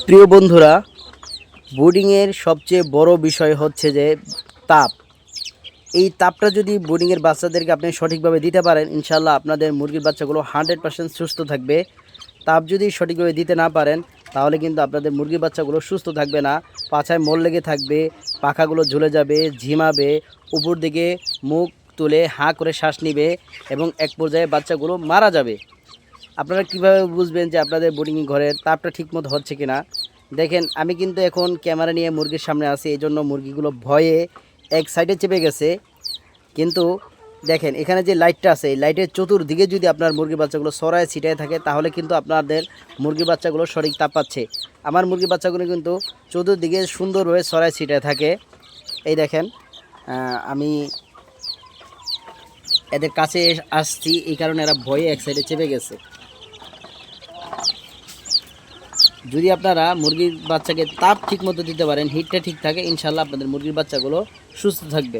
প্রিয় বন্ধুরা, বোর্ডিংয়ের সবচেয়ে বড় বিষয় হচ্ছে যে তাপ। এই তাপটা যদি বোর্ডিংয়ের বাচ্চাদেরকে আপনি সঠিকভাবে দিতে পারেন, ইনশাল্লাহ আপনাদের মুরগির বাচ্চাগুলো 100% সুস্থ থাকবে। তাপ যদি সঠিকভাবে দিতে না পারেন, তাহলে কিন্তু আপনাদের মুরগির বাচ্চাগুলো সুস্থ থাকবে না, পাছায় মোল লেগে থাকবে, পাখাগুলো ঝুলে যাবে, ঝিমাবে, উপর দিকে মুখ তুলে হাঁ করে শ্বাস নিবে এবং এক পর্যায়ে বাচ্চাগুলো মারা যাবে। আপনারা কিভাবে বুঝবেন যে আপনাদের বোর্ডিং ঘরের তাপটা ঠিকমতো হচ্ছে কিনা? দেখেন, আমি কিন্তু এখন ক্যামেরা নিয়ে মুরগির সামনে আছি, এই জন্য মুরগিগুলো ভয়ে এক সাইডে চেপে গেছে। কিন্তু দেখেন, এখানে যে লাইটটা আছে, এই লাইটের চতুর্দিকে যদি আপনার মুরগির বাচ্চাগুলো ছড়ায় ছিটায় থাকে, তাহলে কিন্তু আপনাদের মুরগির বাচ্চাগুলো সঠিক তাপ পাচ্ছে। আমার মুরগির বাচ্চাগুলো কিন্তু চতুর্দিকে সুন্দরভাবে ছড়ায় ছিটায় থাকে। এই দেখেন, আমি এদের কাছে আসছি, এই কারণে এরা ভয়ে এক সাইডে চেপে গেছে। যদি আপনারা মুরগির বাচ্চাকে তাপ ঠিক মতো দিতে পারেন, হিটটা ঠিক থাকে, ইনশাল্লাহ আপনাদের মুরগির বাচ্চাগুলো সুস্থ থাকবে।